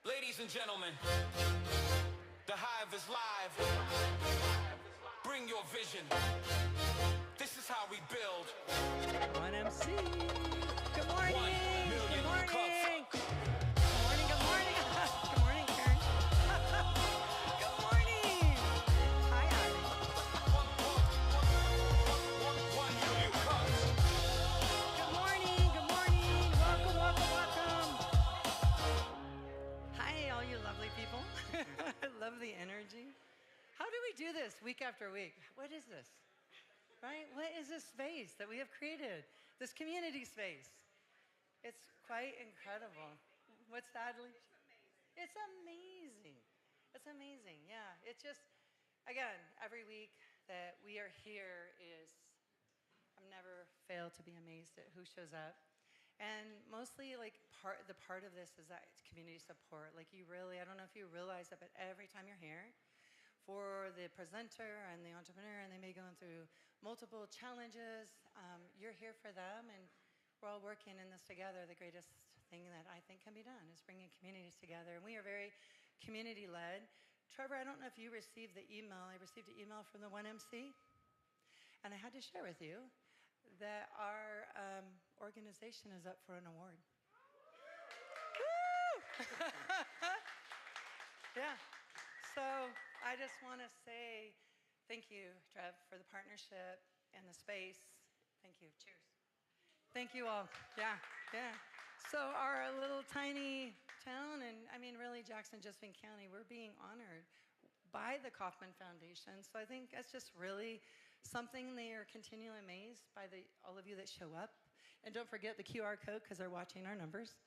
Ladies and gentlemen, the Hive is live. Bring your vision. This is how we build. 1MC. Good morning. 1 million Good morning. cups. Good morning. Good morning. Good morning, Karen. Good morning. Hi, Abby. 1 million cups. Good morning. Good morning. Welcome, welcome, welcome. Hi, all you lovely people. I love the energy. How do we do this week after week? What is this? Right? What is this space that we have created? This community space. It's quite incredible. What's that, Alicia? It's amazing. It's amazing. Yeah. It's just, again, every week that we are here is, I've never failed to be amazed at who shows up. And mostly, like, the part of this is that it's community support. Like, you really, I don't know if you realize that, but every time you're here, for the presenter and the entrepreneur, and they may be going through multiple challenges, you're here for them, and we're all working in this together. The greatest thing that I think can be done is bringing communities together, and we are very community-led. Trevor, I don't know if you received the email. I received an email from the 1MC, and I had to share with you that our organization is up for an award. Woo! Yeah. So I just want to say thank you, Trev, for the partnership and the space. Thank you. Cheers. Thank you all. Yeah, yeah. So our little tiny town, and I mean really Jackson, Josephine County, we're being honored by the Kauffman Foundation. So I think that's just really something. They are continually amazed by all of you that show up. And don't forget the QR code because they're watching our numbers.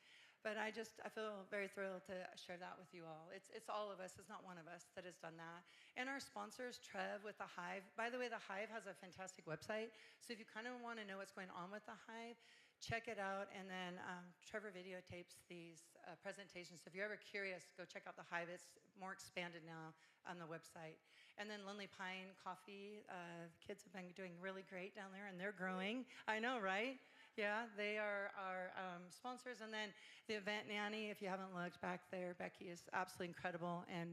But I feel very thrilled to share that with you all. It's all of us. It's not one of us that has done that. And our sponsors, Trev with the Hive. By the way, the Hive has a fantastic website. So if you kind of want to know what's going on with the Hive, check it out. And then Trevor videotapes these presentations. So if you're ever curious, go check out the Hive. It's more expanded now on the website. And then Lonely Pine Coffee. The kids have been doing really great down there, and they're growing. I know, right? Yeah, they are our sponsors. And then the Event Nanny, if you haven't looked back there, Becky is absolutely incredible and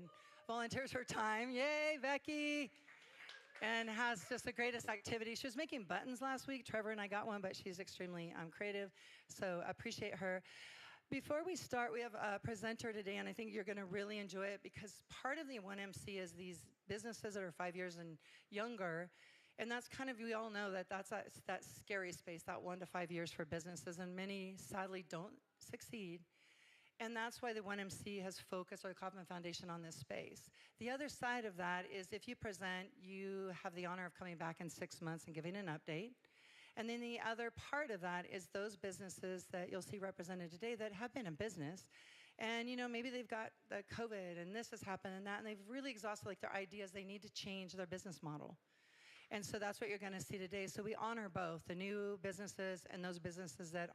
volunteers her time. Yay, Becky! And has just the greatest activity. She was making buttons last week. Trevor and I got one, but she's extremely creative, so I appreciate her. Before we start, we have a presenter today, and I think you're going to really enjoy it because part of the 1MC is these businesses that are 5 years and younger. And that's kind of, we all know that that's that scary space, that 1 to 5 years for businesses, and many sadly don't succeed. And that's why the 1MC has focused, or the Kauffman Foundation, on this space. The other side of that is if you present, you have the honor of coming back in 6 months and giving an update. And then the other part of that is those businesses that you'll see represented today that have been in business. And, you know, maybe they've got the COVID and this has happened and that, and they've really exhausted like their ideas. They need to change their business model. And so that's what you're going to see today. So we honor both the new businesses and those businesses that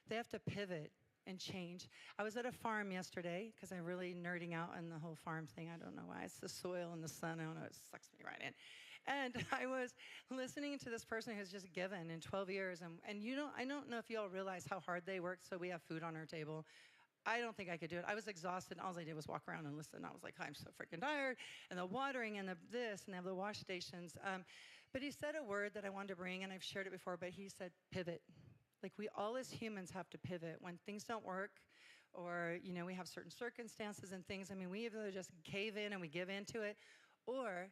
they have to pivot and change. I was at a farm yesterday because I'm really nerding out on the whole farm thing. I don't know why. It's the soil and the sun. I don't know. It sucks me right in. And I was listening to this person who's just given in 12 years. And you know, I don't know if you all realize how hard they work. So we have food on our table. I don't think I could do it. I was exhausted. All I did was walk around and listen. I was like, I'm so freaking tired. And the watering and the this, and they have the wash stations. But he said a word that I wanted to bring, and I've shared it before, but he said pivot. Like we all as humans have to pivot. When things don't work, or you know, we have certain circumstances and things, I mean, we either just cave in and we give into it, or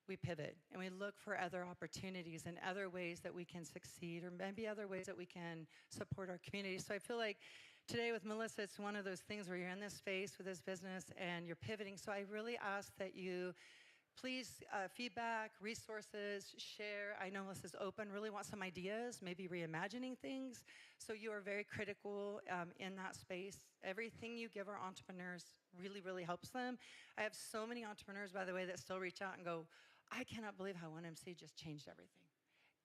we pivot and we look for other opportunities and other ways that we can succeed, or maybe other ways that we can support our community. So I feel like today with Melissa, it's one of those things where you're in this space with this business and you're pivoting. So I really ask that you please feedback, resources, share. I know Melissa's open, really want some ideas, maybe reimagining things. So you are very critical in that space. Everything you give our entrepreneurs really, really helps them. I have so many entrepreneurs, by the way, that still reach out and go, I cannot believe how 1MC just changed everything.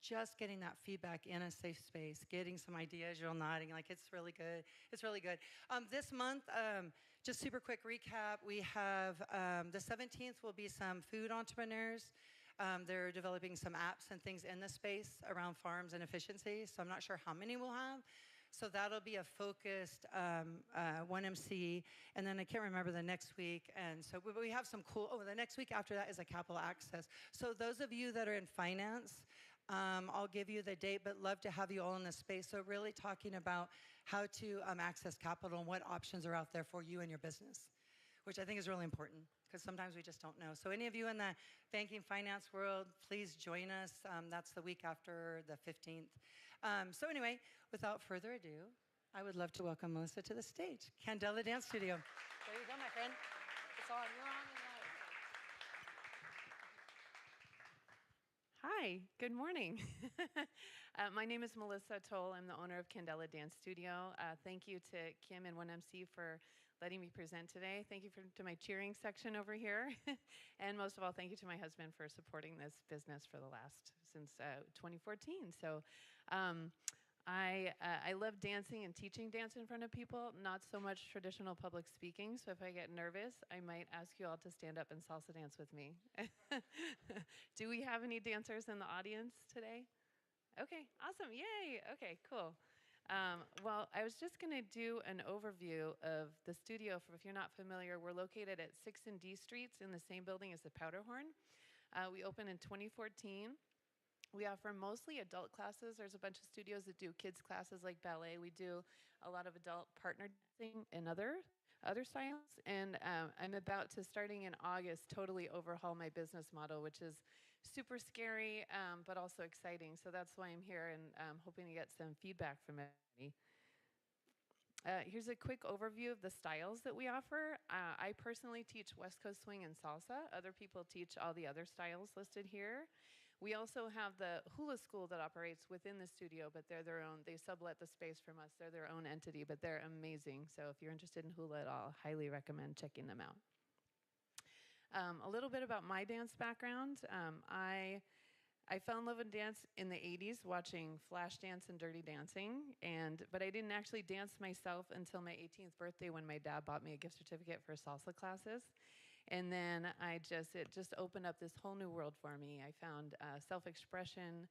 Just getting that feedback in a safe space, getting some ideas, you're all nodding, like it's really good. It's really good. This month, just super quick recap, we have the 17th will be some food entrepreneurs. They're developing some apps and things in the space around farms and efficiency, so I'm not sure how many we'll have. So that'll be a focused one MC, and then I can't remember the next week. And so we have some cool. Oh, the next week after that is a capital access. So those of you that are in finance, I'll give you the date, but love to have you all in this space. So really talking about how to access capital and what options are out there for you and your business, which I think is really important because sometimes we just don't know. So any of you in the banking finance world, please join us. That's the week after the 15th. So anyway, without further ado, I would love to welcome Melissa to the stage. Candela Dance Studio. There you go, my friend. It's on. You're on and live. Hi, good morning. My name is Melissa Toll. I'm the owner of Candela Dance Studio. Thank you to Kim and 1MC for letting me present today. Thank you to my cheering section over here. And most of all, thank you to my husband for supporting this business for the since 2014. So I love dancing and teaching dance in front of people, not so much traditional public speaking. So if I get nervous, I might ask you all to stand up and salsa dance with me. Do we have any dancers in the audience today? Okay, awesome, yay, okay, cool. Well, I was just gonna do an overview of the studio. If you're not familiar, we're located at 6 and D Streets in the same building as the Powderhorn. We opened in 2014. We offer mostly adult classes. There's a bunch of studios that do kids classes like ballet. We do a lot of adult partner dancing and other styles. And I'm about to, starting in August, totally overhaul my business model, which is super scary, but also exciting. So that's why I'm here and hoping to get some feedback from everybody. Here's a quick overview of the styles that we offer. I personally teach West Coast Swing and Salsa. Other people teach all the other styles listed here. We also have the hula school that operates within the studio, but they're their own. They sublet the space from us. They're their own entity, but they're amazing. So if you're interested in hula at all, highly recommend checking them out. A little bit about my dance background. I fell in love with dance in the 80s watching Flashdance and Dirty Dancing, but I didn't actually dance myself until my 18th birthday when my dad bought me a gift certificate for salsa classes. And then it just opened up this whole new world for me. I found self-expression,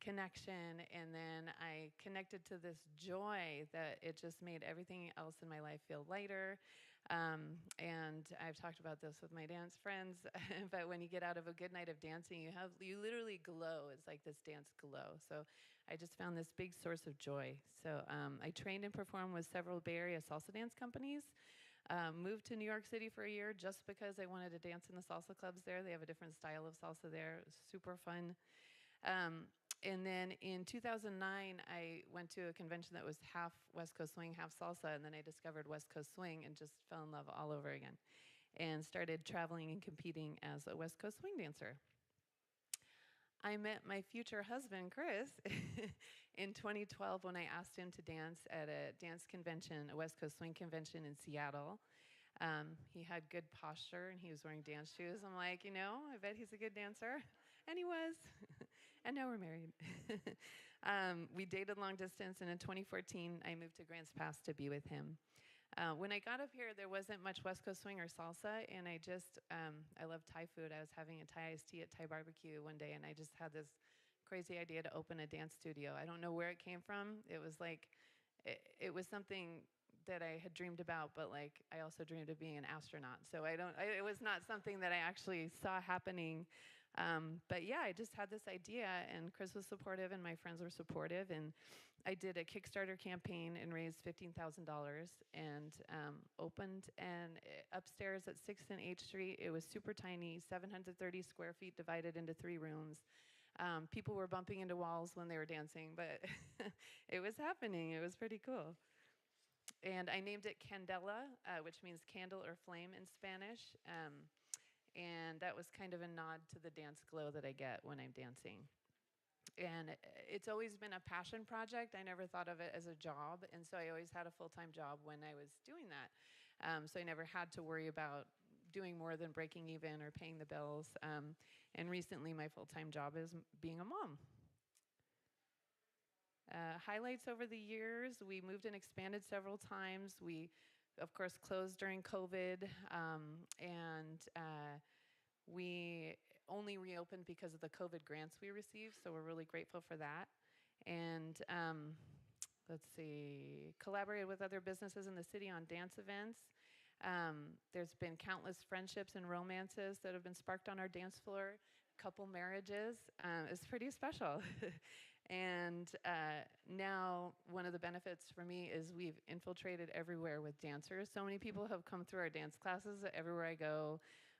connection, and then I connected to this joy that it just made everything else in my life feel lighter. And I've talked about this with my dance friends, but when you get out of a good night of dancing, you literally glow. It's like this dance glow. So I just found this big source of joy. So I trained and performed with several Bay Area salsa dance companies. Moved to New York City for a year just because I wanted to dance in the salsa clubs there. They have a different style of salsa there. It was super fun. And then in 2009, I went to a convention that was half West Coast Swing, half salsa, and then I discovered West Coast Swing and just fell in love all over again and started traveling and competing as a West Coast Swing dancer. I met my future husband, Chris, in 2012 when I asked him to dance at a dance convention, a West Coast Swing convention in Seattle. He had good posture and he was wearing dance shoes. I'm like, I bet he's a good dancer. And he was. And now we're married. We dated long distance, and in 2014, I moved to Grants Pass to be with him. When I got up here, there wasn't much West Coast Swing or salsa, and I love Thai food. I was having a Thai iced tea at Thai barbecue one day, and I just had this crazy idea to open a dance studio. I don't know where it came from. It was like, it was something that I had dreamed about, but like I also dreamed of being an astronaut. So it was not something that I actually saw happening. But yeah, I just had this idea, and Chris was supportive, and my friends were supportive, and I did a Kickstarter campaign and raised $15,000 and opened upstairs at 6th and H Street. It was super tiny, 730 square feet divided into 3 rooms. People were bumping into walls when they were dancing, but it was happening. It was pretty cool. And I named it Candela, which means candle or flame in Spanish. And that was kind of a nod to the dance glow that I get when I'm dancing. And it's always been a passion project. I never thought of it as a job, and so I always had a full-time job when I was doing that. So I never had to worry about doing more than breaking even or paying the bills. And recently, my full-time job is being a mom. Highlights over the years, we moved and expanded several times. We, of course, closed during COVID, and we only reopened because of the COVID grants we received, so we're really grateful for that. And let's see, collaborated with other businesses in the city on dance events. There's been countless friendships and romances that have been sparked on our dance floor, couple marriages. It's pretty special. And now one of the benefits for me is we've infiltrated everywhere with dancers. So many people have come through our dance classes that everywhere I go,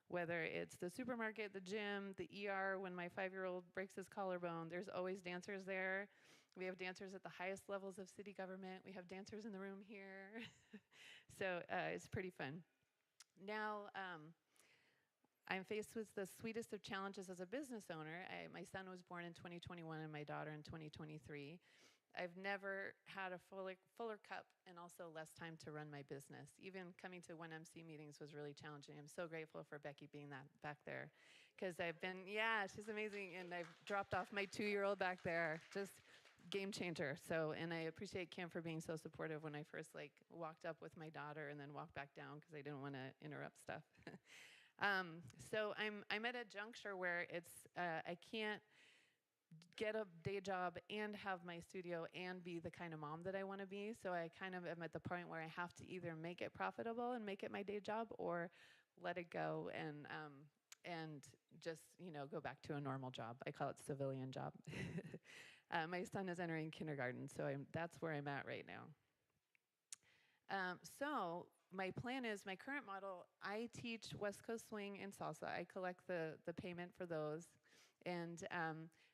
whether it's the supermarket, the gym, the ER, when my 5-year-old breaks his collarbone, there's always dancers there. We have dancers at the highest levels of city government. We have dancers in the room here. So it's pretty fun. Now, I'm faced with the sweetest of challenges as a business owner. My son was born in 2021 and my daughter in 2023. I've never had a fuller cup and also less time to run my business. Even coming to 1MC meetings was really challenging. I'm so grateful for Becky being back there. Because she's amazing. And I've dropped off my 2-year-old back there. Just game changer. So, and I appreciate Kim for being so supportive when I first walked up with my daughter and then walked back down because I didn't want to interrupt stuff. So I'm at a juncture where I can't get a day job and have my studio and be the kind of mom that I want to be. So I kind of am at the point where I have to either make it profitable and make it my day job or let it go and just, go back to a normal job. I call it civilian job. My son is entering kindergarten, so that's where I'm at right now. So my plan is, my current model, I teach West Coast swing and salsa. I collect the payment for those. And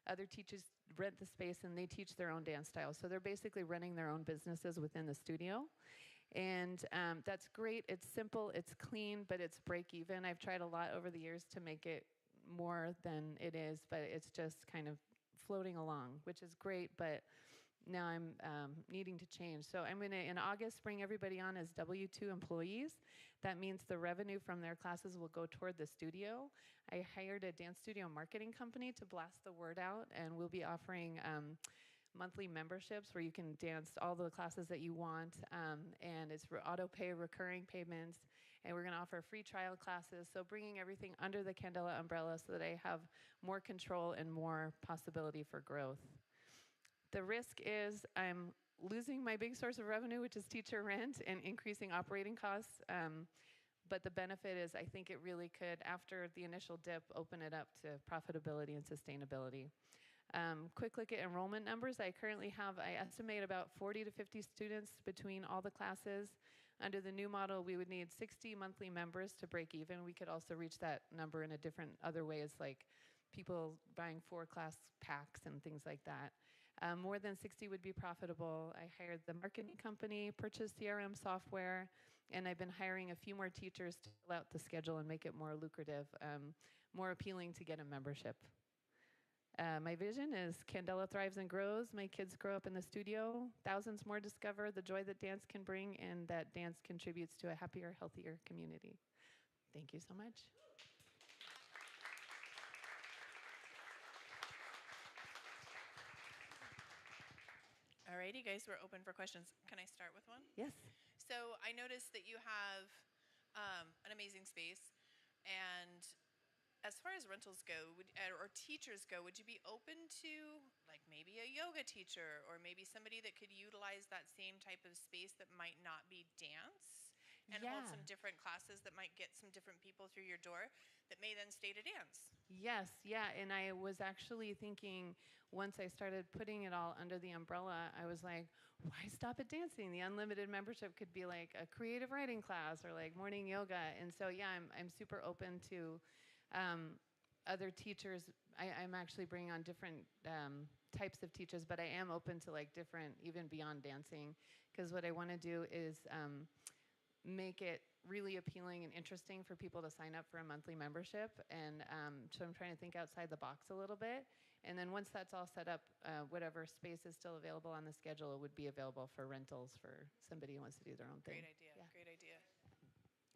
other teachers rent the space and they teach their own dance style. So they're basically running their own businesses within the studio. And that's great. It's simple, it's clean, but it's break even. I've tried a lot over the years to make it more than it is, but it's just kind of floating along, which is great, but now I'm needing to change. So I'm going to, in August, bring everybody on as W-2 employees. That means the revenue from their classes will go toward the studio. I hired a dance studio marketing company to blast the word out, and we'll be offering monthly memberships where you can dance all the classes that you want, and it's auto pay, recurring payments, and we're going to offer free trial classes. So bringing everything under the Candela umbrella so that I have more control and more possibility for growth. The risk is I'm losing my big source of revenue, which is teacher rent, and increasing operating costs. But the benefit is I think it really could, after the initial dip, open it up to profitability and sustainability. Quick look at enrollment numbers. I estimate about 40 to 50 students between all the classes. Under the new model, we would need 60 monthly members to break even. We could also reach that number in other ways, like people buying 4-class packs and things like that. More than 60 would be profitable. I hired the marketing company, purchased CRM software, and I've been hiring a few more teachers to fill out the schedule and make it more lucrative, more appealing to get a membership. My vision is Candela thrives and grows. My kids grow up in the studio. Thousands more discover the joy that dance can bring and that dance contributes to a happier, healthier community. Thank you so much. All right, you guys, we're open for questions. Can I start with one? Yes. So I noticed that you have an amazing space, and as far as rentals go, or teachers go, would you be open to maybe a yoga teacher or maybe somebody that could utilize that same type of space that might not be dance and hold some different classes that might get some different people through your door that may then stay to dance? Yes, yeah, and I was actually thinking once I started putting it all under the umbrella, I was like, why stop at dancing? The unlimited membership could be like a creative writing class or like morning yoga. And so, yeah, I'm super open to other teachers. I'm actually bringing on different types of teachers, but I am open to different, even beyond dancing, because what I want to do is make it really appealing and interesting for people to sign up for a monthly membership. And so I'm trying to think outside the box a little bit. And then once that's all set up, whatever space is still available on the schedule would be available for rentals for somebody who wants to do their own thing. Great idea. Yeah. Great idea.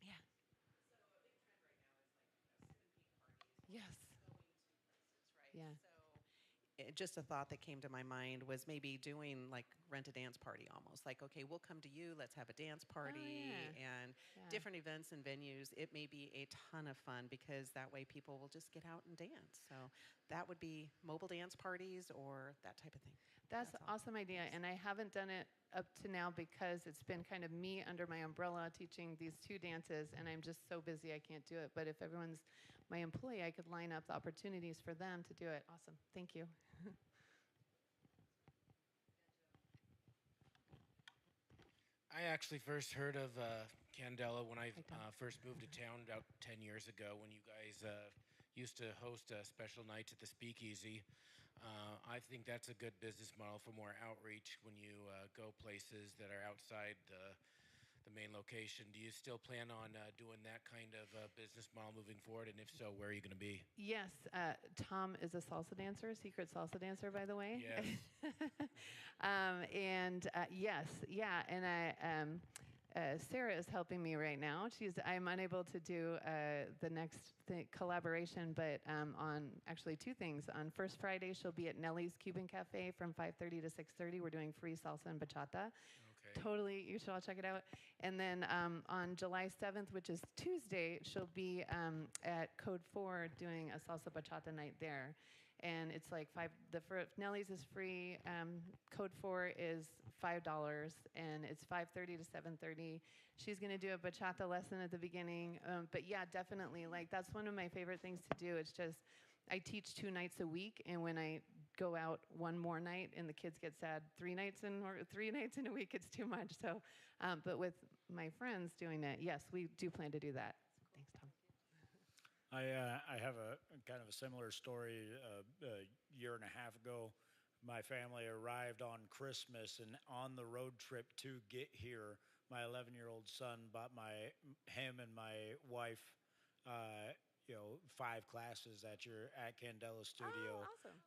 Yeah. So a big trend right now is seven-peak parties. Yes. Going to places, right? Yeah. So just a thought that came to my mind was maybe doing rent a dance party almost. Okay, we'll come to you, let's have a dance party and different events and venues. It may be a ton of fun because that way people will just get out and dance. So that would be mobile dance parties or that type of thing. That's an awesome idea, and I haven't done it up to now because it's been kind of me under my umbrella teaching these 2 dances, and I'm just so busy I can't do it. But if everyone's my employee, I could line up the opportunities for them to do it. Awesome. Thank you. I actually first heard of Candela when I Hi, Tom. first moved to town about 10 years ago when you guys used to host special nights at the Speakeasy. I think that's a good business model for more outreach when you go places that are outside the main location. Do you still plan on doing that kind of business model moving forward? And if so, where are you going to be? Yes, Tom is a salsa dancer, secret salsa dancer, by the way. Yes. Yes, yeah, and Sarah is helping me right now. I'm unable to do the next collaboration, but on actually 2 things. On first Friday, she'll be at Nellie's Cuban Cafe from 5:30 to 6:30. We're doing free salsa and bachata. Okay. Totally, you should all check it out. And then on July 7th, which is Tuesday, she'll be at Code 4 doing a salsa bachata night there. And it's like Nellie's is free. Code 4 is $5, and it's 5:30 to 7:30. She's gonna do a bachata lesson at the beginning. But yeah, definitely, like that's one of my favorite things to do. It's just I teach 2 nights a week, and when I go out one more night and the kids get sad 3 nights in a week, it's too much. So, but with my friends doing it, yes, we do plan to do that. Thanks, Tom. I have a kind of a similar story. A year and a half ago, my family arrived on Christmas, and on the road trip to get here, my 11-year-old son bought him and my wife, 5 classes at Candela studio. Oh, awesome.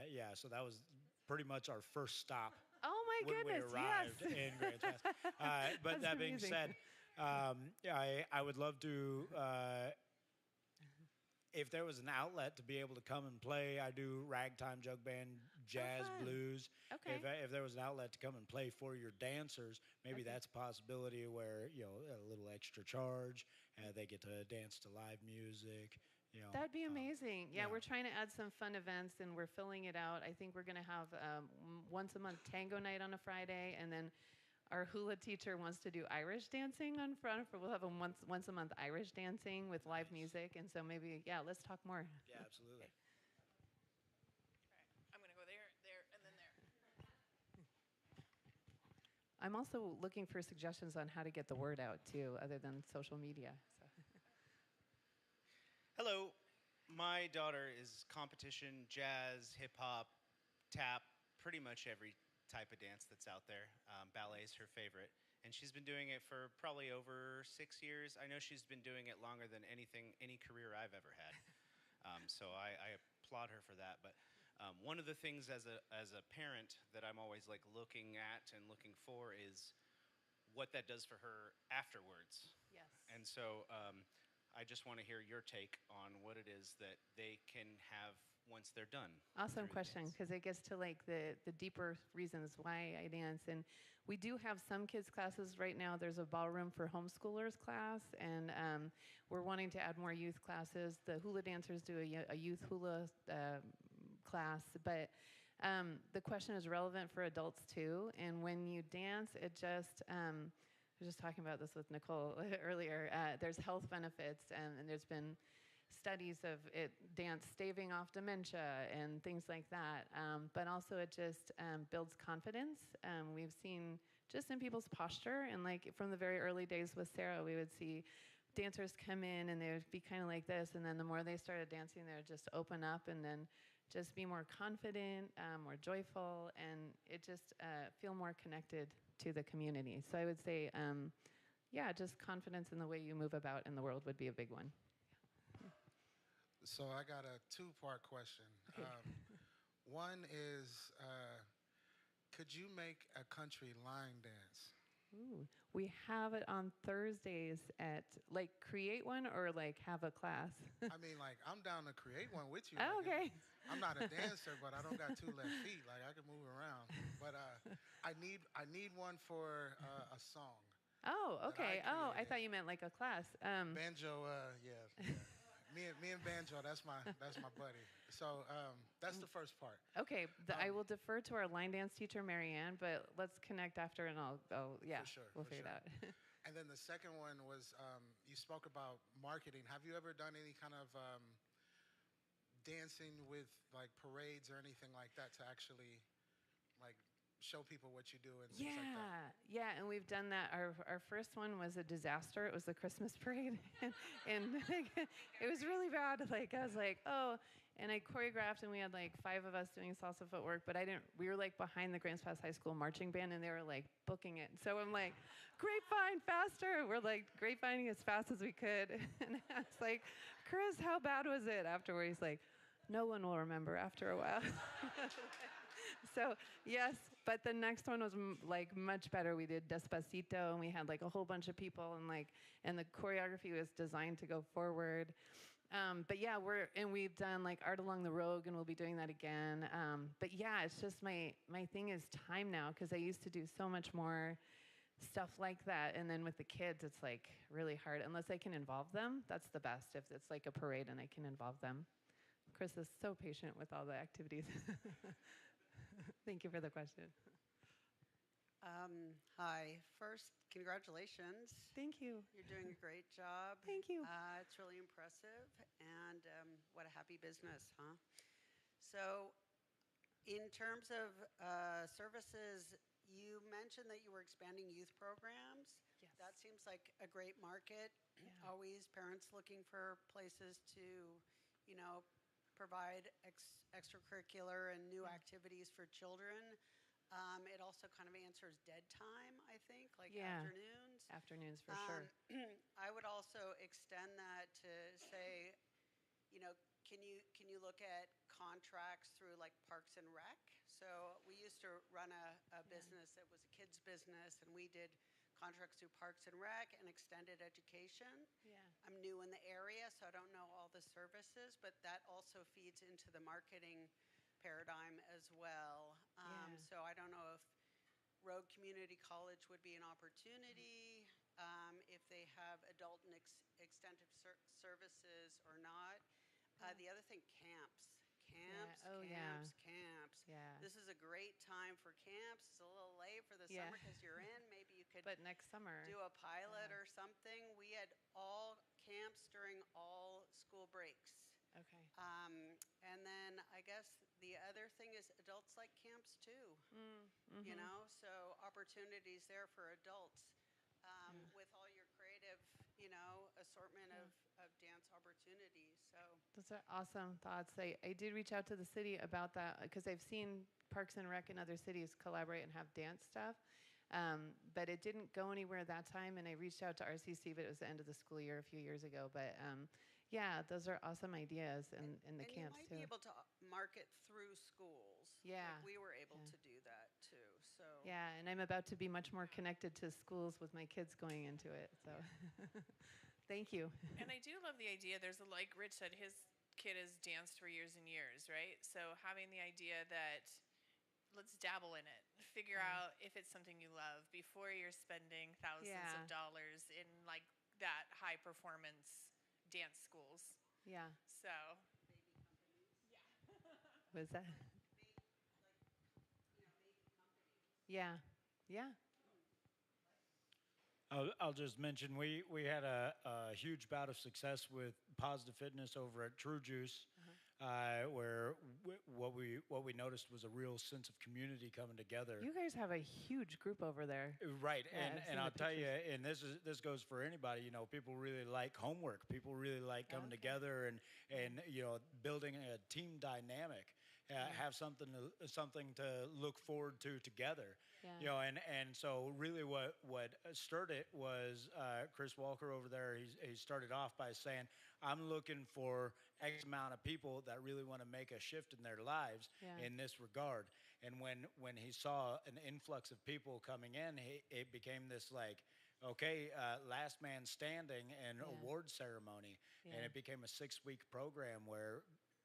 Yeah, so that was pretty much our first stop. Oh my when goodness, we arrived yes. in Grand Pass. But That's that being amazing. said, I would love to, if there was an outlet to be able to come and play. I do ragtime, jug band, jazz, fun. blues. Okay. If there was an outlet to come and play for your dancers, maybe that's a possibility where, a little extra charge. They get to dance to live music. That'd be amazing. Yeah, yeah. we're trying to add some fun events, and we're filling it out. I think we're going to have once a month tango night on a Friday, and then our hula teacher wants to do Irish dancing on front. We'll have a once a month Irish dancing with live music, and so maybe let's talk more. Yeah, absolutely. Okay. I'm going to go there, and then there. I'm also looking for suggestions on how to get the word out too, other than social media. So. Hello, my daughter is competition, jazz, hip hop, tap, pretty much every type of dance that's out there. Ballet is her favorite, and she's been doing it for probably over 6 years. I know she's been doing it longer than any career I've ever had. So I applaud her for that. But one of the things as a parent that I'm always like looking at and looking for is what that does for her afterwards. Yes. And so I just want to hear your take on what it is that they can have once they're done. Awesome through the question, dance. because it gets to like the deeper reasons why I dance. And we do have some kids classes right now. There's a ballroom for homeschoolers class, and we're wanting to add more youth classes. The hula dancers do a youth hula class, but the question is relevant for adults too. And when you dance, it just I was just talking about this with Nicole earlier. There's health benefits, and there's been studies of dance staving off dementia and things like that. But also it just builds confidence. We've seen just in people's posture, and like from the very early days with Sarah, we would see dancers come in and they would be kind of like this, and then the more they started dancing, they would just open up and then just be more confident, more joyful, and it just feel more connected to the community. So I would say, just confidence in the way you move about in the world would be a big one. So I got a 2-part question. Okay. One is, could you make a country line dance? Ooh, we have it on Thursdays at, like, create one or, like, have a class? I mean, like, I'm down to create one with you. Oh, Like, okay. I'm not a dancer, but I don't got 2 left feet. Like, I can move around. But I need one for a song. Oh, okay. I I created. thought you meant like a class. Banjo, yeah. Me and Banjo, that's my buddy. So that's the first part. Okay, I will defer to our line dance teacher, Marianne, but let's connect after and yeah, For sure, we'll for figure sure. it out. And then the second one was you spoke about marketing. Have you ever done any kind of dancing with like parades or anything like that to actually like show people what you do and things like that? Yeah, and we've done that. Our first one was a disaster. It was the Christmas parade, and it was really bad. Like I was like, oh, and I choreographed, and we had like 5 of us doing salsa footwork, but I didn't. We were like behind the Grants Pass High School marching band, and they were like booking it. So I'm like, grapevine faster. We're like grapevining as fast as we could, and I was like, Chris, how bad was it? Afterward, he's like, no one will remember after a while. So yes, but the next one was like much better. We did Despacito, and we had like a whole bunch of people, and the choreography was designed to go forward. But yeah, we've done like Art Along the Road, and we'll be doing that again. But yeah, it's just my thing is time now, because I used to do so much more stuff like that, and then with the kids, it's like really hard unless I can involve them. That's the best, if it's like a parade and I can involve them. Chris is so patient with all the activities. Thank you for the question. Hi. First, congratulations. Thank you. You're doing a great job. Thank you. It's really impressive, and what a happy business, huh? So, in terms of services, you mentioned that you were expanding youth programs. Yes. That seems like a great market. Yeah. Always parents looking for places to, provide extracurricular and new activities for children. It also kind of answers dead time, I think, like afternoons. Afternoons for sure. I would also extend that to say, can you look at contracts through like Parks and Rec? So we used to run a business that was a kids business, and we did contracts through Parks and Rec and extended education. Yeah. I'm new in the area, so I don't know all the services, but that also feeds into the marketing paradigm as well. So I don't know if Rogue Community College would be an opportunity, if they have adult and extended services or not. The other thing, camps. Camps. Yeah. This is a great time for camps. It's a little late for the summer because you're in. Maybe you could But next summer. do a pilot or something. We had all camps during all school breaks. Okay. And then I guess the other thing is adults like camps too. So opportunities there for adults with all your creative, assortment of dance opportunities. So Those are awesome thoughts. I did reach out to the city about that, because I've seen Parks and Rec in other cities collaborate and have dance stuff. But it didn't go anywhere that time, and I reached out to RCC, but it was the end of the school year a few years ago. But yeah, those are awesome ideas, and the camps you might too. be able to market through schools. Yeah. Like we were able to do that too. So Yeah, and I'm about to be much more connected to schools with my kids going into it. So thank you. And I do love the idea. There's like Rich said, his kid has danced for years and years, right? So having the idea that let's dabble in it, figure out if it's something you love before you're spending thousands of dollars in like that high performance dance schools. Yeah. So What is that? Yeah. Yeah. I'll just mention we had a huge bout of success with Positive Fitness over at True Juice, where what we noticed was a real sense of community coming together. You guys have a huge group over there. Right, Yeah, I've seen and the I'll tell you, pictures. and this goes for anybody. People really like homework. People really like coming together and building a team dynamic. Have something to look forward to together. Yeah. And so really what stirred it was Chris Walker over there. He started off by saying, I'm looking for X amount of people that really want to make a shift in their lives in this regard. And when he saw an influx of people coming in, it became this like, okay, last man standing and award ceremony. And it became a 6-week program where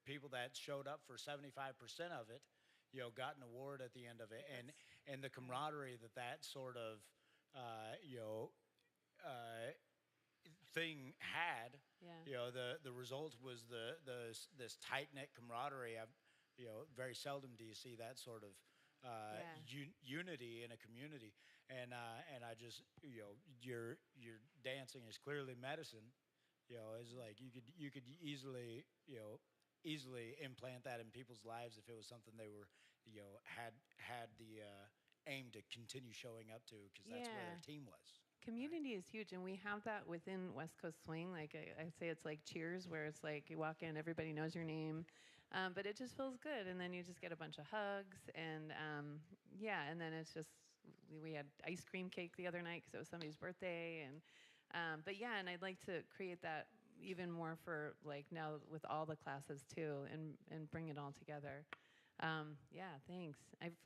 people that showed up for 75% of it, got an award at the end of it, and the camaraderie that sort of, thing had. Yeah. You know, the result was this tight knit camaraderie. Very seldom do you see that sort of unity in a community. And I just, your dancing is clearly medicine. It's like you could easily implant that in people's lives if it was something they were, had the aim to continue showing up to, because that's where their team was. Community is huge, and we have that within West Coast Swing. Like I say, it's like Cheers, where it's like you walk in, everybody knows your name, but it just feels good, and then you just get a bunch of hugs, and and then it's just we had ice cream cake the other night because it was somebody's birthday, and and I'd like to create that even more for like now with all the classes too, and bring it all together. Thanks.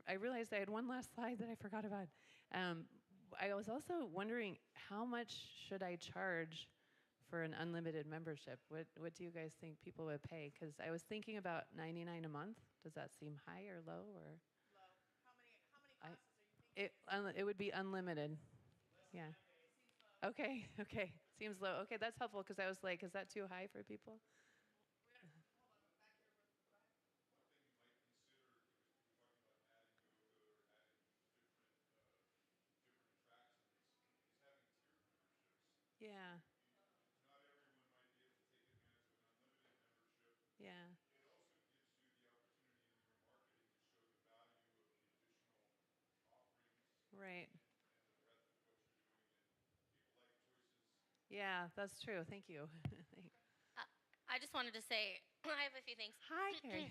I realized I had one last slide that I forgot about. I was also wondering, how much should I charge for an unlimited membership? What do you guys think people would pay? Because I was thinking about $99 a month. Does that seem high or low or? Low. How many classes are you thinking? It would be unlimited. Yeah. Okay. Seems low. Okay, that's helpful because I was like, is that too high for people? Yeah. Not everyone might be able to take advantage of an unlimited membership. Yeah. It also gives you the opportunity in your marketing to show the value of the additional offerings Right. and the breadth of what you're doing, and people like choices. Yeah, that's true. Thank you. I just wanted to say, I have a few things. Hi, Carrie.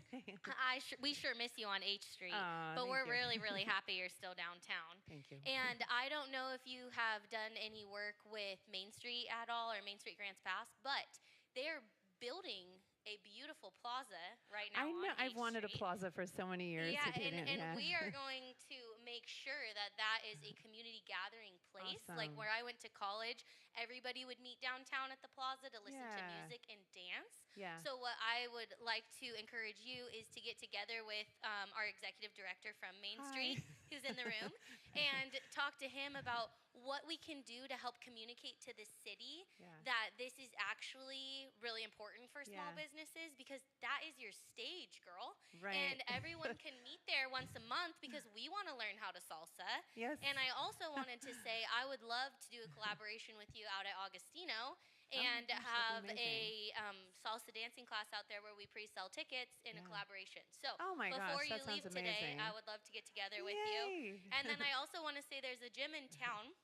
We sure miss you on H Street, Aw, but thank we're you. really, really happy you're still downtown. Thank you. And I don't know if you have done any work with Main Street at all, or Main Street Grants Pass, but they're building a beautiful plaza right now. I know. on I've H wanted a Street. plaza for so many years. Yeah, to do it. and we are going to make sure that is a community gathering place. Like Awesome. where I went to college, everybody would meet downtown at the plaza to listen to music and dance. Yeah. So what I would like to encourage you is to get together with our executive director from Main Street, who's in the room, and talk to him about what we can do to help communicate to the city that this is actually really important for small businesses, because that is your stage, girl. Right. And everyone can meet there once a month because we want to learn how to salsa. Yes. And I also wanted to say I would love to do a collaboration with you out at Augustino and have a salsa dancing class out there where we pre-sell tickets in a collaboration. So Oh my before gosh, you that leave sounds today, amazing. I would love to get together with you. Yay. And then I also want to say there's a gym in town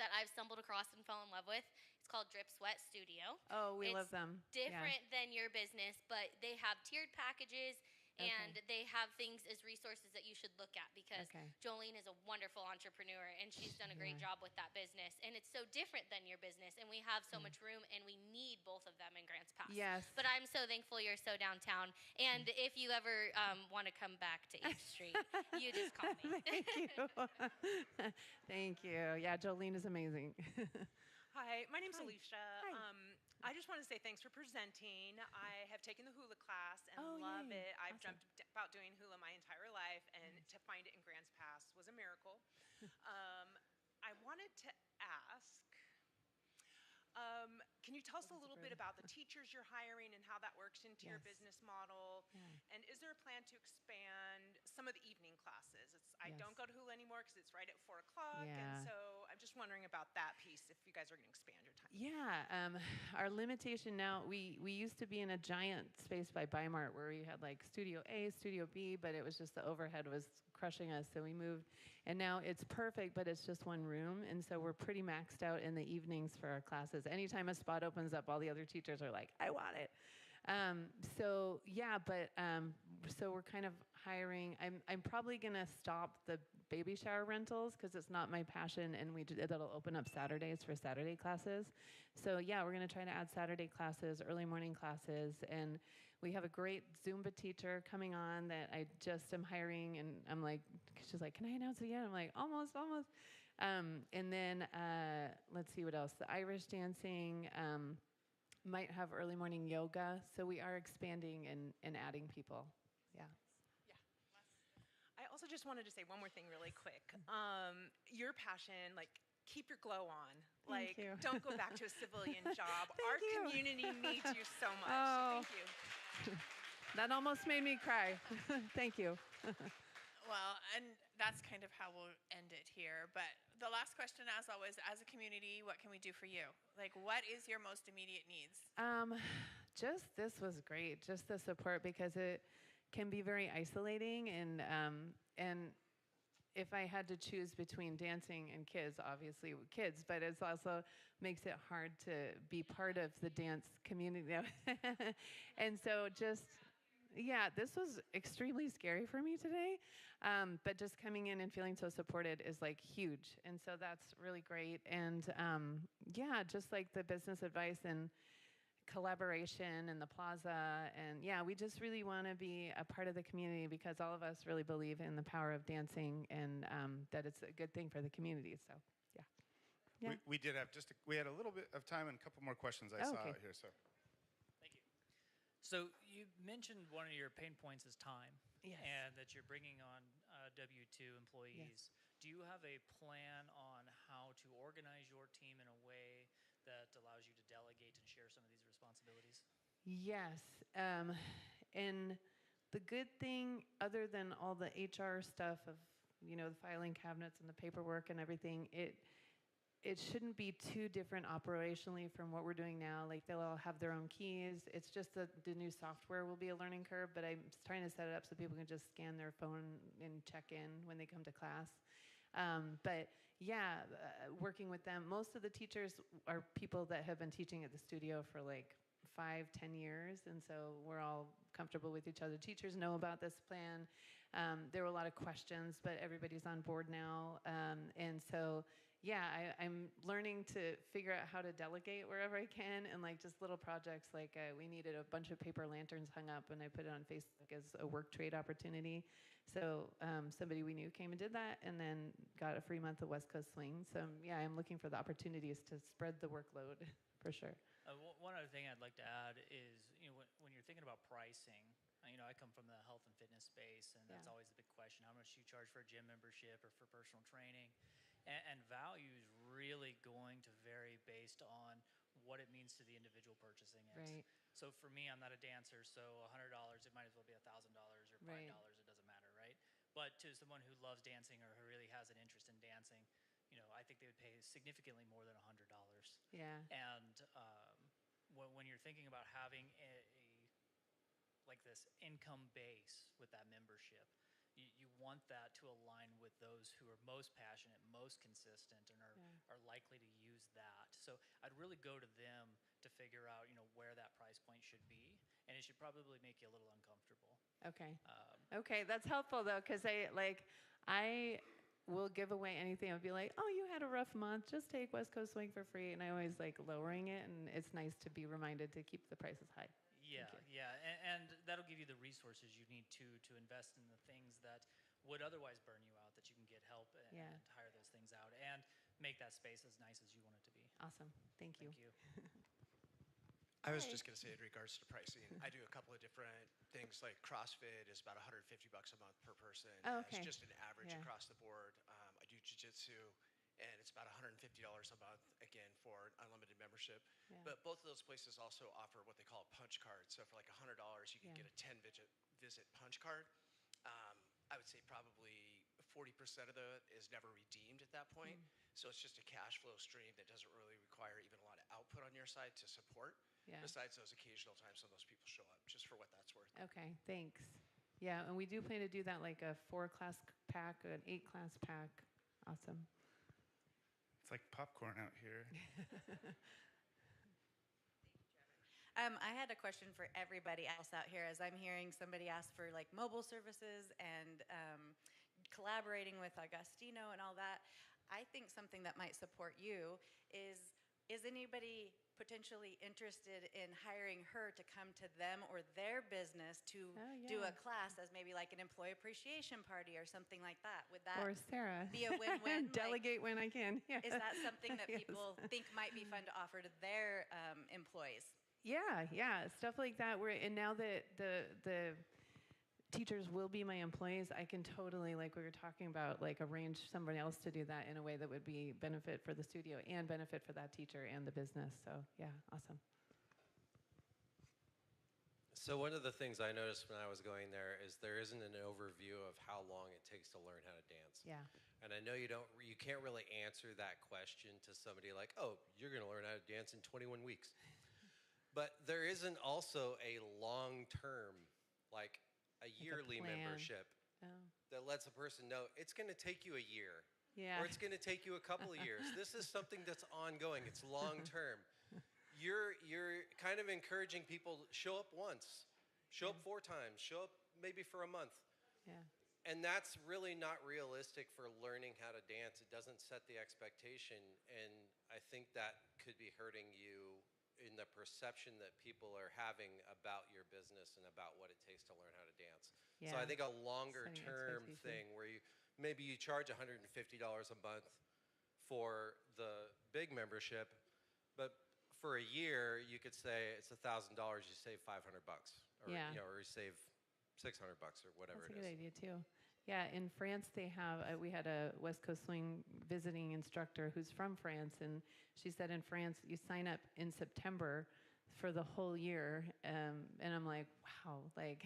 that I've stumbled across and fell in love with. It's called Drip Sweat Studio. Oh, we It's love them. different than your business, but they have tiered packages. And they have things as resources that you should look at, because Jolene is a wonderful entrepreneur and she's done a great job with that business. And it's so different than your business, and we have so much room, and we need both of them in Grants Pass. Yes. But I'm so thankful you're so downtown. And if you ever want to come back to H Street, you just call me. Thank you. Thank you. Yeah, Jolene is amazing. Hi, my name's Hi. Alicia. Hi. I just want to say thanks for presenting. I have taken the hula class and Oh, love yay. it. I've Awesome. dreamt about doing hula my entire life, and to find it in Grants Pass was a miracle. I wanted to ask, can you tell us a little bit about the teachers you're hiring and how that works into your Yes. business model? Yeah. And is there a plan to expand some of the evening classes? I Yes. don't go to hula anymore because it's right at 4 o'clock. Yeah. And so I'm just wondering about that piece, if you guys are going to expand your time. Yeah, our limitation now, we used to be in a giant space by Bimart where we had like Studio A, Studio B, but it was just the overhead was crushing us, so we moved. And now it's perfect, but it's just one room, and so we're pretty maxed out in the evenings for our classes. Anytime a spot opens up, all the other teachers are like, I want it. So we're kind of hiring. I'm probably gonna stop the baby shower rentals because it's not my passion, and that'll open up Saturdays for Saturday classes. So yeah, we're gonna try to add Saturday classes, early morning classes, and we have a great Zumba teacher coming on that I just am hiring, and I'm like, she's like, can I announce it yet? I'm like, almost. And then let's see what else. The Irish dancing. Might have early morning yoga, so we are expanding and adding people. Yeah. I also just wanted to say one more thing really quick. Your passion, like keep your glow on. Thank Like, you. don't go back to a civilian job. Thank Our you. community needs you so much. Oh. Thank you. That almost made me cry. Thank you. Well, and that's kind of how we'll end it here. But the last question, as always, as a community, what can we do for you? Like, what is your most immediate needs? Just this was great. Just the support, because it can be very isolating, and if I had to choose between dancing and kids, obviously kids, but it also makes it hard to be part of the dance community. And so just, yeah, this was extremely scary for me today. But just coming in and feeling so supported is like huge. And so that's really great. And yeah, just like the business advice and collaboration and the plaza, and yeah, we just really want to be a part of the community, because all of us really believe in the power of dancing, and that it's a good thing for the community. So yeah. We did have we had a little bit of time and a couple more questions I saw out here. So Thank you. So you mentioned one of your pain points is time. Yes. And that you're bringing on W-2 employees. Yes. Do you have a plan on how to organize your team in a way that allows you to delegate and share some of these responsibilities? Yes. And the good thing, other than all the HR stuff of, the filing cabinets and the paperwork and everything, it shouldn't be too different operationally from what we're doing now. Like, they'll all have their own keys. It's just the new software will be a learning curve, but I'm trying to set it up so people can just scan their phone and check in when they come to class. But yeah, working with them. Most of the teachers are people that have been teaching at the studio for like 5-10 years, and so we're all comfortable with each other. Teachers know about this plan. There were a lot of questions, but everybody's on board now. And so, yeah, I'm learning to figure out how to delegate wherever I can, and like just little projects. Like we needed a bunch of paper lanterns hung up, and I put it on Facebook as a work trade opportunity. So somebody we knew came and did that, and then got a free month of West Coast Swing. So yeah, I'm looking for the opportunities to spread the workload for sure. One other thing I'd like to add is, when you're thinking about pricing, I come from the health and fitness space, and that's always a big question. How much do you charge for a gym membership or for personal training? And value is really going to vary based on what it means to the individual purchasing it. Right. So for me, I'm not a dancer, so $100, it might as well be $1,000 or $5, Right. it doesn't matter, right? But to someone who loves dancing or who really has an interest in dancing, I think they would pay significantly more than $100. Yeah. And when you're thinking about having like this income base with that membership, you want that to align with those who are most passionate, most consistent, and are likely to use that. So I'd really go to them to figure out, where that price point should be, and it should probably make you a little uncomfortable. Okay. Okay, that's helpful though, because I will give away anything. I'll be like, oh, you had a rough month, just take West Coast Swing for free, and I always like lowering it, and it's nice to be reminded to keep the prices high. Yeah, and that'll give you the resources you need to invest in the things that would otherwise burn you out, that you can get help and hire those things out and make that space as nice as you want it to be. Awesome. Thank you. I was just going to say, in regards to pricing, I do a couple of different things. Like CrossFit is about $150 a month per person. Oh, okay. It's just an average across the board. I do jiu-jitsu, and it's about $150 a month, again, for an unlimited membership. Yeah. But both of those places also offer what they call a punch card. So for like $100, you can get a 10-visit punch card. I would say probably 40% of it is never redeemed at that point. So it's just a cash flow stream that doesn't really require even a lot of output on your side to support. Yeah. Besides those occasional times when those people show up, just for what that's worth. Okay, thanks. Yeah, and we do plan to do that, like a 4-class pack, an 8-class pack. Awesome. it's like popcorn out here. I had a question for everybody else out here, as I'm hearing somebody ask for like mobile services and collaborating with Agostino and all that. I think something that might support you is anybody potentially interested in hiring her to come to them or their business to do a class as maybe like an employee appreciation party or something like that? Would that Or Sarah. be a win-win? Delegate when I can. Yeah. Is that something that Yes. people think might be fun to offer to their employees? Yeah, stuff like that. And now that the teachers will be my employees, I can totally, like we were talking about, like arrange somebody else to do that in a way that would be benefit for the studio and benefit for that teacher and the business. So yeah, awesome. So one of the things I noticed when I was going there is there isn't an overview of how long it takes to learn how to dance. Yeah. And I know you can't really answer that question to somebody like, oh, you're going to learn how to dance in 21 weeks. But there isn't also a long-term, like a yearly membership that lets a person know it's going to take you a year. Yeah. Or it's going to take you a couple of years. This is something that's ongoing. It's long-term. You're kind of encouraging people to show up once, show up 4 times, show up maybe for a month. Yeah. And that's really not realistic for learning how to dance. It doesn't set the expectation, and I think that could be hurting you in the perception that people are having about your business and about what it takes to learn how to dance. Yeah. So I think a longer term thing where maybe you charge $150 a month for the big membership, but for a year you could say it's $1,000, you save $500, or or you save $600 or whatever That's it is. a good idea too. Yeah, in France they have, we had a West Coast Swing visiting instructor who's from France, and she said in France you sign up in September for the whole year, and I'm like, wow, like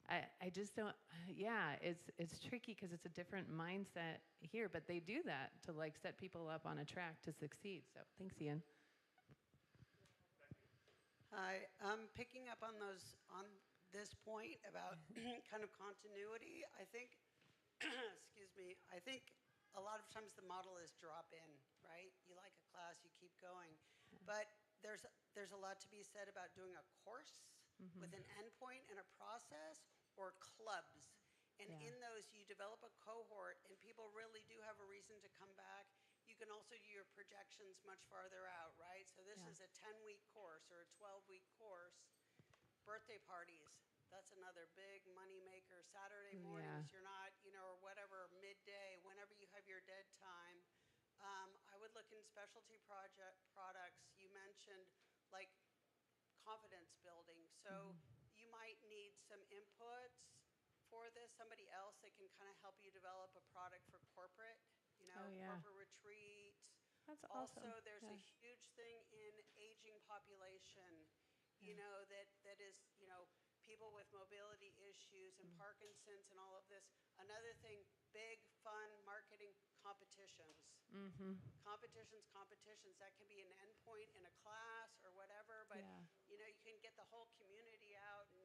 I just don't, it's tricky because it's a different mindset here, but they do that to like set people up on a track to succeed. So thanks, Ian. Hi, picking up on this point about kind of continuity. I think, excuse me, I think a lot of times the model is drop in, right? You like a class, you keep going, but there's a lot to be said about doing a course with an endpoint and a process, or clubs. And in those, you develop a cohort, and people really do have a reason to come back. You can also do your projections much farther out, right? So this is a 10-week course or a 12-week course. Birthday parties, that's another big money maker. Saturday mornings, you're not, or whatever, midday, whenever you have your dead time. I would look in specialty products. You mentioned like confidence building. So you might need some inputs for this, somebody else that can kind of help you develop a product for corporate. Corporate retreats. That's also, awesome. there's a huge thing in aging population, that is, people with mobility issues and Parkinson's and all of this. Another thing, big, fun marketing competitions. Competitions. That can be an endpoint in a class or whatever, but you can get the whole community out and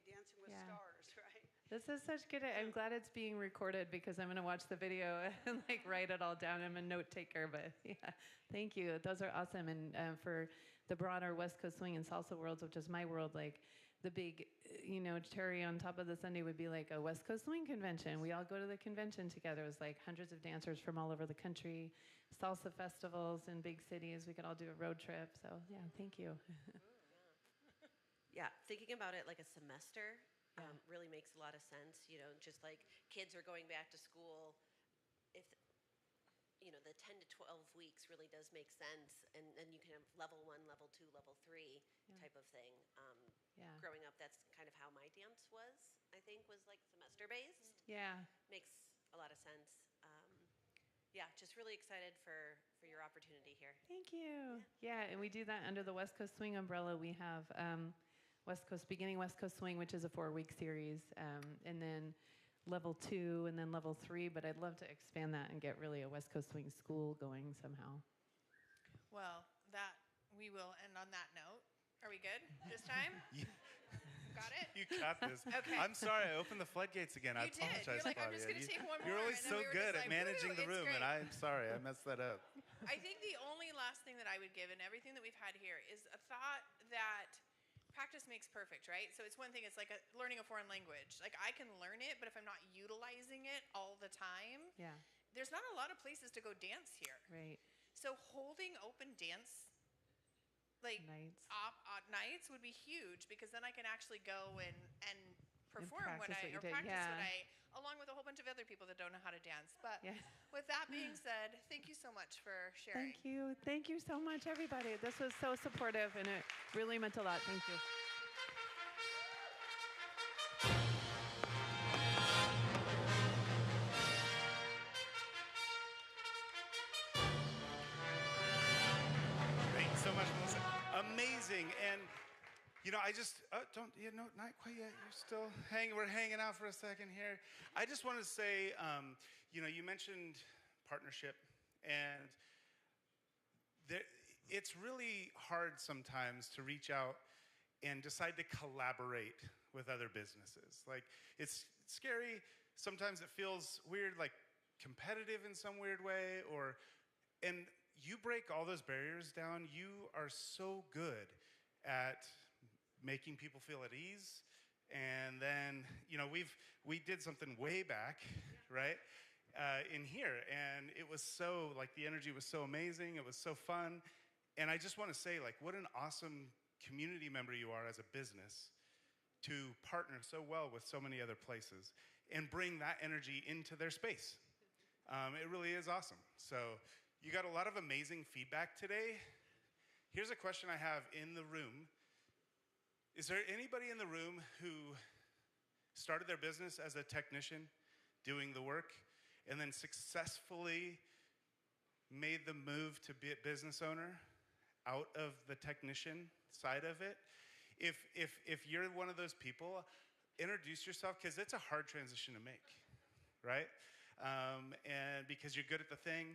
Dancing with Stars, right? This is such good. I'm glad it's being recorded because I'm going to watch the video and like write it all down. I'm a note taker, but thank you. Those are awesome. And for the broader West Coast Swing and Salsa worlds, which is my world, like the big, cherry on top of the sundae would be like a West Coast Swing convention. We all go to the convention together. It was like hundreds of dancers from all over the country, salsa festivals in big cities. We could all do a road trip. So thank you. Yeah, thinking about it like a semester really makes a lot of sense. Just like kids are going back to school, if the 10 to 12 weeks really does make sense, and then you can have level 1, level 2, level 3 type of thing. Growing up, that's kind of how my dance was. I think was like semester based. Yeah, makes a lot of sense. Just really excited for your opportunity here. Thank you. Yeah, and we do that under the West Coast Swing umbrella. We have West Coast Swing, which is a 4-week series, and then level 2, and then level 3. But I'd love to expand that and get really a West Coast Swing school going somehow. Well, we will end on that note. Are we good this time? Got it? You got this. Okay. I'm sorry, I opened the floodgates again. I apologize, You're like, I'm Claudia. just going to take one more. You're always and then so we were good just at like, managing the "Woo, room, it's and great." I'm sorry, I messed that up. I think the only last thing that I would give in everything that we've had here is a thought that practice makes perfect, right? So it's one thing, it's like learning a foreign language. Like I can learn it, but if I'm not utilizing it all the time, there's not a lot of places to go dance here. Right. So holding open dance nights would be huge, because then I can actually go and perform what I along with a whole bunch of other people that don't know how to dance. But with that being said, thank you so much for sharing. Thank you so much, everybody. This was so supportive, and it really meant a lot. Thank you. I just don't. Not quite yet. You're still hanging. We're hanging out for a second here. I just want to say, you mentioned partnership, and it's really hard sometimes to reach out and decide to collaborate with other businesses. Like, it's scary. Sometimes it feels weird, like competitive in some weird way, and you break all those barriers down. You are so good at making people feel at ease. And then, we did something way back, right, in here. And it was so, like, the energy was so amazing. It was so fun. And I just want to say, like, what an awesome community member you are as a business to partner so well with so many other places and bring that energy into their space. It really is awesome. So you got a lot of amazing feedback today. Here's a question I have in the room. Is there anybody in the room who started their business as a technician doing the work and then successfully made the move to be a business owner out of the technician side of it? If you're one of those people, introduce yourself, because it's a hard transition to make, right? And because you're good at the thing.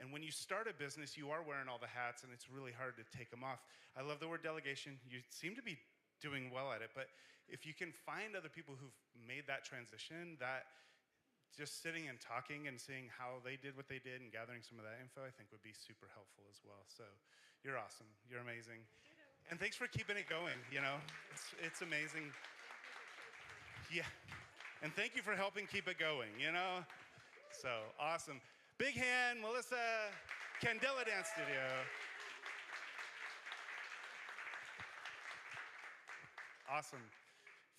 And when you start a business, you are wearing all the hats, and it's really hard to take them off. I love the word delegation. You seem to be doing well at it. But if you can find other people who've made that transition, that just sitting and talking and seeing how they did what they did and gathering some of that info, I think would be super helpful as well. So you're awesome. You're amazing. And thanks for keeping it going, It's amazing. Yeah. And thank you for helping keep it going, So awesome. Big hand, Melissa, Candela Dance Studio. Awesome.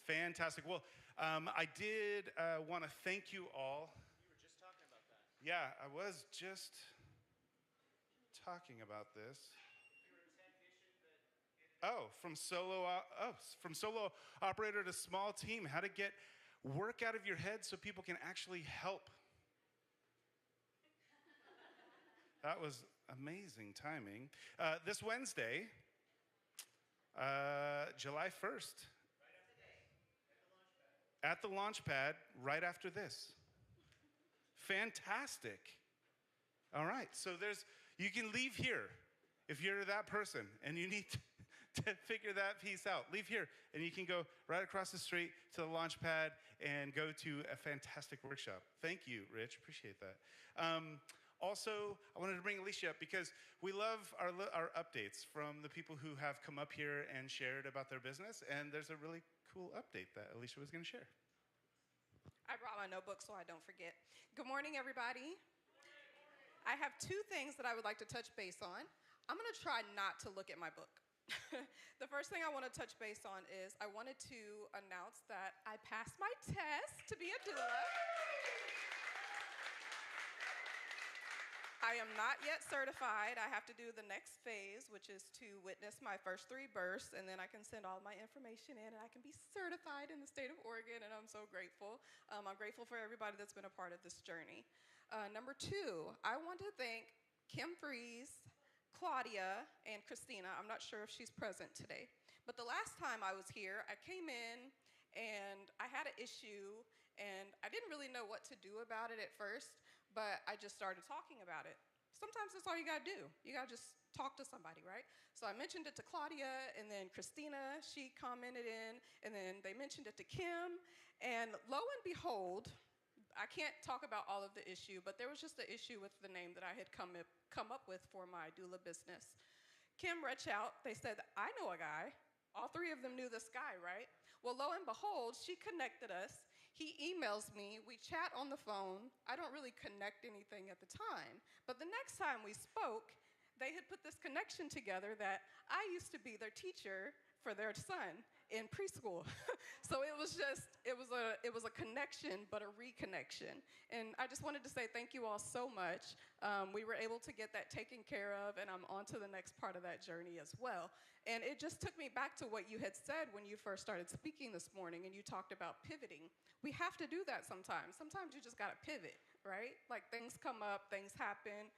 Fantastic. Well, I did want to thank you all. You were just talking about that. Yeah, I was just talking about this. From solo operator to small team, how to get work out of your head so people can actually help. That was amazing timing. This Wednesday, July 1st, at the launch pad, right after this. Fantastic. All right, so you can leave here if you're that person and you need to figure that piece out. Leave here and you can go right across the street to the launch pad and go to a fantastic workshop. Thank you, Rich. Appreciate that. Also, I wanted to bring Alicia up because we love our updates from the people who have come up here and shared about their business, and there's a really cool update that Alicia was going to share. I brought my notebook so I don't forget. Good morning, everybody. I have two things that I would like to touch base on. I'm going to try not to look at my book. The first thing I want to touch base on is I wanted to announce that I passed my test to be a doula. I am not yet certified. I have to do the next phase, which is to witness my first 3 births, and then I can send all my information in, and I can be certified in the state of Oregon, and I'm so grateful. I'm grateful for everybody that's been a part of this journey. Number 2, I want to thank Kim Freeze, Claudia, and Christina. I'm not sure if she's present today, but the last time I was here, I came in, and I had an issue, and I didn't really know what to do about it at first, but I just started talking about it. Sometimes that's all you gotta do. You gotta just talk to somebody, right? So I mentioned it to Claudia, and then Christina, she commented in, and then they mentioned it to Kim, and lo and behold, I can't talk about all of the issue, but there was just an issue with the name that I had come up with for my doula business. Kim reached out, they said, I know a guy. All 3 of them knew this guy, right? Well, lo and behold, she connected us. He emails me, we chat on the phone. I don't really connect anything at the time, but the next time we spoke, they had put this connection together that I used to be their teacher for their son in preschool. So it was a connection, but a reconnection. And I just wanted to say thank you all so much. We were able to get that taken care of, and I'm on to the next part of that journey as well. And it just took me back to what you had said when you first started speaking this morning, and you talked about pivoting. We have to do that sometimes. Sometimes you just gotta pivot, right? Like things come up, things happen.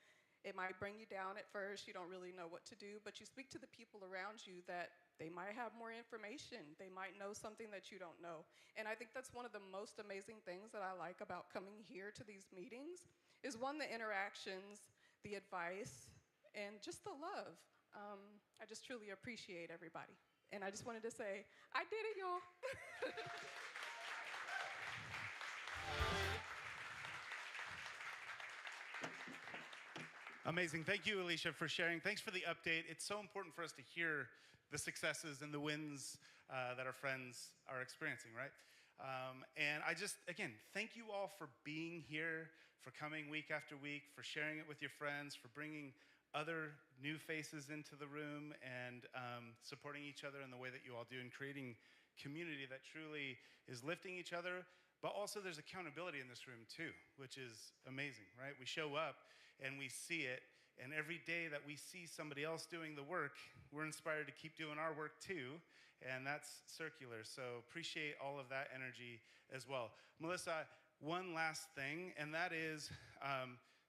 It might bring you down at first. You don't really know what to do, but you speak to the people around you that They might have more information. They might know something that you don't know. And I think that's one of the most amazing things that I like about coming here to these meetings is one, the interactions, the advice, and just the love. I just truly appreciate everybody. And I just wanted to say, I did it, y'all. Amazing. Thank you, Alicia, for sharing. Thanks for the update. It's so important for us to hear the successes and the wins that our friends are experiencing, right? And I just, again, thank you all for being here, for coming week after week, for sharing it with your friends, for bringing other new faces into the room and supporting each other in the way that you all do and creating community that truly is lifting each other. But also there's accountability in this room too, which is amazing, right? We show up and we see it, and every day that we see somebody else doing the work, we're inspired to keep doing our work too, and that's circular. So appreciate all of that energy as well. Melissa, one last thing, and that is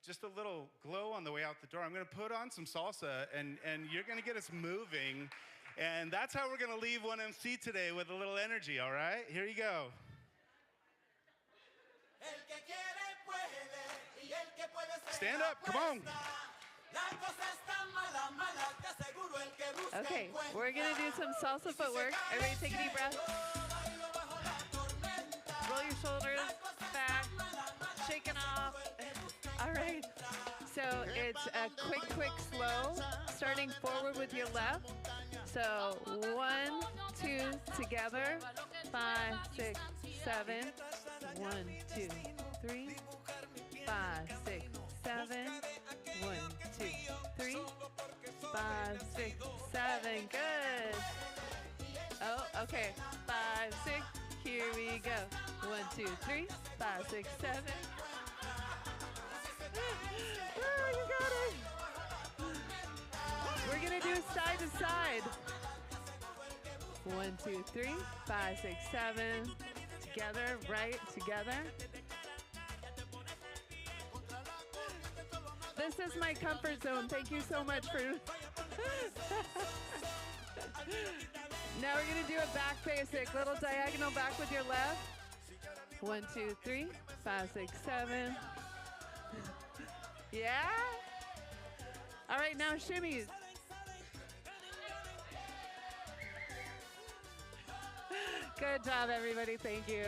just a little glow on the way out the door. I'm gonna put on some salsa, and you're gonna get us moving, and that's how we're gonna leave 1MC today, with a little energy, all right? Here you go. Stand up, come on. Okay, we're gonna do some salsa footwork. Everybody take a deep breath. Roll your shoulders back, shaking off. All right, so it's a quick, slow, starting forward with your left. So 1, 2, together, 5, 6, 7, 1, 2, 3, 5, 6, 7, 1, 2, 3, 5, 6, 7, good. Oh, okay, 5, 6, here we go. 1, 2, 3, 5, 6, 7. Oh, you got it. We're gonna do side to side. 1, 2, 3, 5, 6, 7. Together, right, together. This is my comfort zone. Thank you so much for... Now we're gonna do a back basic. Little diagonal back with your left. 1, 2, 3, 5, 6, 7. Yeah? All right, now shimmies. Good job, everybody. Thank you.